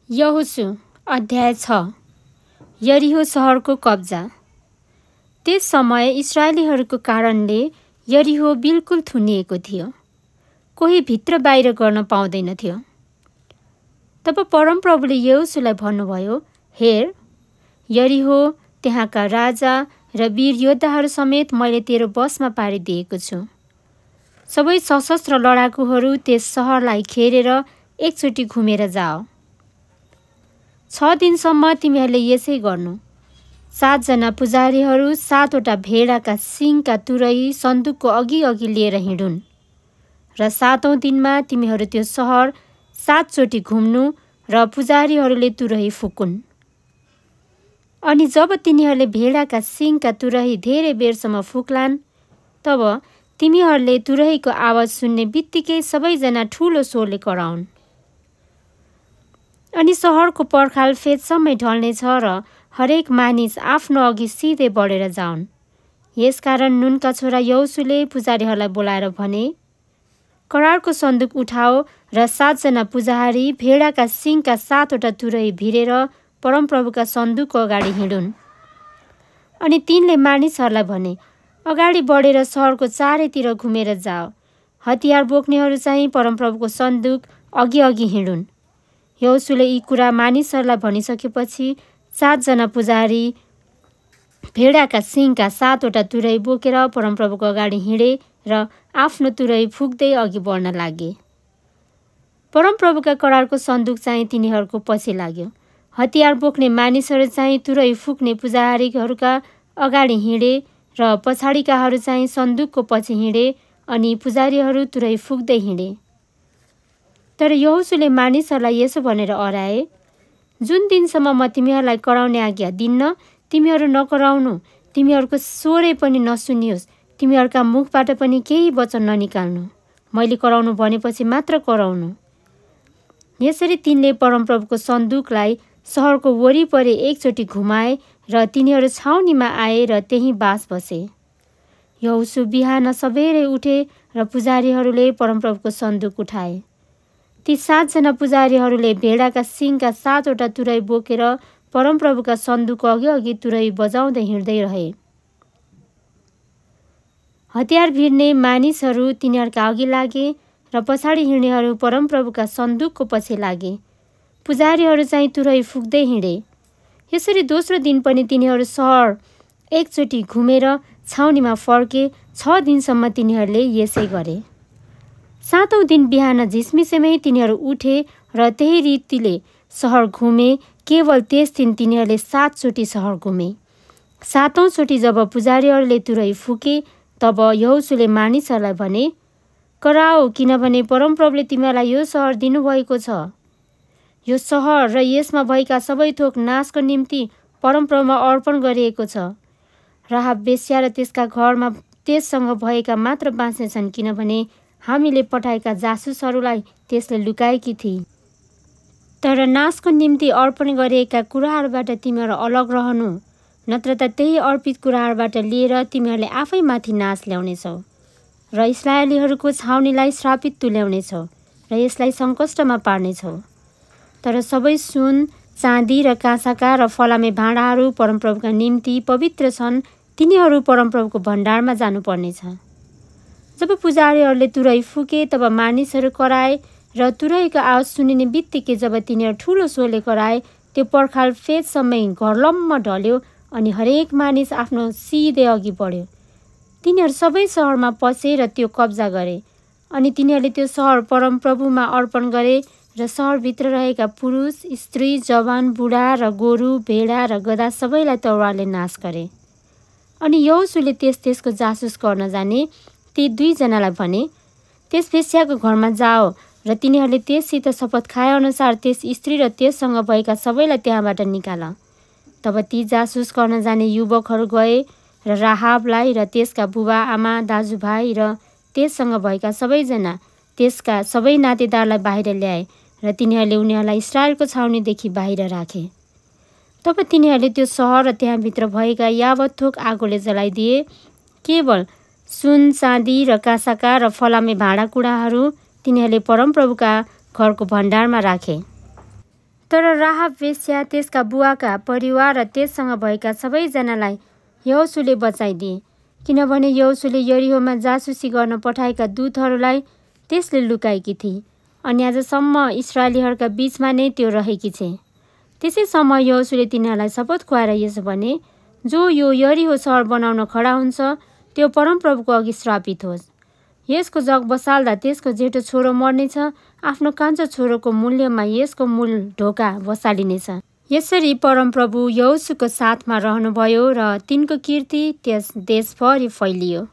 यहोशू अध्याय 6। यरीहो सहरको कब्जा। त्यस समय इस्राएलीहरूको कारणले यरीहो बिल्कुल थुनिएको थियो। कोही भित्र बाहिर गर्न पाउँदैनथ्यो। तब परमप्रभुले यहोशूलाई भन्नुभयो, हेर, यरीहो त्यहाँका राजा र वीर योद्धाहरू समेत मैले तेरो बसमा पारिदिएको छु। सबै सशस्त्र लडाकुहरू त्यस सहरलाई घेरेर एकचोटि घुमेर जाओ। 6 दिनसम्म तिमीहरूले यसै गर्नु। 7 जना पुजारीहरू 7वटा भेडाका सिङका तुरही सन्दुकको अघि अघि लिएर हिँडुन् र 7औं दिनमा तिमीहरू त्यो सहर 7 चोटि घुम्नु र पुजारीहरूले तुरही फुकुन्। अनि जब तिनीहरूले भेडाका सिङका तुरही धेरै बेरसम्म फुक्लान्, तब तिमीहरूले तुरहीको आवाज सुन्ने बित्तिकै सबैजना ठुलो स्वरले कराउन्। अनि सहरको पर्खाल फेदसम्मै ढल्नेछ र हरेक मानिस आफ्नो अघि सिधै बढेर जाउन्। यसकारण नूनका छोरा यहोशूले पुजारीहरूलाई बोलाएर भने, करारको सन्दुक उठाओ र 7 जना पुजारी भेडाका सिङका 7वटा तुरही भिरेर परमप्रभुका सन्दुकको अगाडि हिँडुन्। अनि तिनले मानिसहरूलाई भने, अगाडि बढेर सहरको चारैतिर घुमेर जाओ। हतियार बोक्नेहरू चाहिँ परमप्रभुको सन्दुक अघि अघि हिँडुन्। यहोशूले यी कुरा मानिसहरूलाई भनिसकेपछि 7 जना पुजारी भेडाका सिङका 7वटा तुरही बोकेर परमप्रभुको अगाडि हिँडे र आफ्नो तुरही फुक्दै अघि बढ्न लागे। परमप्रभुका करारको सन्दुक चाहिँ तिनीहरूको पछि लाग्यो। हतियार बोक्ने मानिसहरू चाहिँ तुरही फुक्ने पुजारीहरूका अगाडि हिँडे र पछाडिकाहरू चाहिँ सन्दुकको पछि हिँडे अनि पुजारीहरू तुरही फुक्दै हिँडे। तर यहोशूले मानिसहरूलाई यसो भनेर अराए, जुन दिनसम्म म तिमीहरूलाई कराउने आज्ञा दिन्न, तिमीहरू नकराउनु, तिमीहरूको स्वरै पनि नसुनियोस्, तिमीहरूका मुखबाट पनि केही वचन ननिकाल्नु। मैले कराउनु भनेपछि मात्र कराउनु। यसरी तिनले परमप्रभुको सन्दुकलाई सहरको वरिपरि एकचोटि घुमाए र तिनीहरू छाउनीमा आए र त्यहीँ बास बसे। यहोशू बिहान सबेरै उठे र पुजारीहरूले परमप्रभुको सन्दुक उठाए। ती 7 जना पुजारीहरूले भेडाका सिङका 7वटा तुरही बोकेर परमप्रभुका सन्दुकको अघि अघि तुरही बजाउँदै हिँड्दै रहे। हतियार भिर्ने मानिसहरू तिनीहरूका अघि लागे र पछाडि हिँड्नेहरू परमप्रभुका सन्दुकको पछि लागे। पुजारीहरू चाहिँ तुरही फुक्दै हिँडे। यसरी दोस्रो दिन पनि तिनीहरू सहर एकचोटि घुमेर छाउनीमा फर्के। 6 दिनसम्म तिनीहरूले यसै गरे। 7औं दिन बिहान झिसमिसेमै तिनीहरू उठे र त्यही रीतिले सहर घुमे। केवल त्यस दिन तिनीहरूले 7 चोटि सहर घुमे। 7औं चोटि जब पुजारीहरूले तुरही फुके, तब यहोशूले मानिसहरूलाई भने, कराओ, किनभने परमप्रभुले तिमीहरूलाई यो सहर दिनुभएको छ। यो सहर र यसमा भएका सबै थोक नाशको निम्ति परमप्रभुमा अर्पण गरिएको छ। राहाब वेश्या र त्यसका घरमा त्यससँग भएका मात्र बाँच्नेछन्, किनभने हामीले पठाएका जासुसहरूलाई त्यसले लुकाएकी थिए। तर नाशको निम्ति अर्पण गरिएका कुराहरूबाट तिमीहरू अलग रहनु, नत्र त त्यही अर्पित कुराहरूबाट लिएर तिमीहरूले आफै माथि नाश ल्याउनेछौ र इस्राएलीहरूको छाउनीलाई श्रापित तुल्याउनेछौ र यसलाई सङ्कष्टमा पार्नेछौ। तर सबै सुन, चाँदी र काँसाका र फलामे भाँडाहरू परमप्रभुका निम्ति पवित्र छन्, तिनीहरू परमप्रभुको भण्डारमा जानुपर्नेछ। जब पुजारीहरूले तुरही फुके, तब मानिसहरू कराए र तुरहीको आवाज सुनिने बित्तिकै जब तिनीहरू ठुलो स्वरले कराए, त्यो पर्खाल फेदसम्मै घरलम्म ढल्यो अनि हरेक मानिस आफ्नो सिधै अघि बढ्यो। तिनीहरू सबै सहरमा पसे र त्यो कब्जा गरे। अनि तिनीहरूले त्यो सहर परमप्रभुमा अर्पण गरे र सहरभित्र रहेका पुरुष, स्त्री, जवान, बुढा र गोरु, भेडा र गधा सबैलाई तरवारले नाश गरे। अनि यहोशूले त्यसको जासुस गर्न जाने ती 2 जनालाई भने, त्यस वेश्याको घरमा जाओ र तिनीहरूले त्यससित शपथ खाएअनुसार त्यस स्त्री र त्यससँग भएका सबैलाई त्यहाँबाट निकाल। तब ती जासुस गर्न जाने युवकहरू गए र राहाबलाई र त्यसका बुबा आमा, दाजुभाइ र त्यससँग भएका सबैजना, त्यसका सबै नातेदारलाई बाहिर ल्याए र तिनीहरूले उनीहरूलाई इस्राएलको छाउनीदेखि बाहिर राखे। तब तिनीहरूले त्यो सहर र त्यहाँभित्र भएका यावत थोक आगोले जलाइदिए। केवल सुन, चाँदी र काँसाका र फलामे भाँडाकुँडाहरू तिनीहरूले परमप्रभुका घरको भण्डारमा राखे। तर राहाब वेश्या, त्यसका बुवाका परिवार र त्यससँग भएका सबैजनालाई यहोशूले बचाइदिए, किनभने यहोशूले यरीहोमा जासुसी गर्न पठाएका दूतहरूलाई त्यसले लुकाएकी थिए अनि आजसम्म इस्राएलीहरूका बीचमा नै त्यो रहेकी छे। त्यसै समय यहोशूले तिनीहरूलाई शपथ खुवाएर यसो भने, जो यो यरीहो सहर बनाउन खडा हुन्छ त्यो परमप्रभुको अघि श्रापित होस्। यसको जग बसाल्दा त्यसको जेठो छोरो मर्नेछ, आफ्नो कान्छो छोरोको मूल्यमा यसको मूल ढोका बसालिनेछ। यसरी परमप्रभु यहोशूको साथमा रहनुभयो र तिनको कीर्ति त्यस देशभरि फैलियो।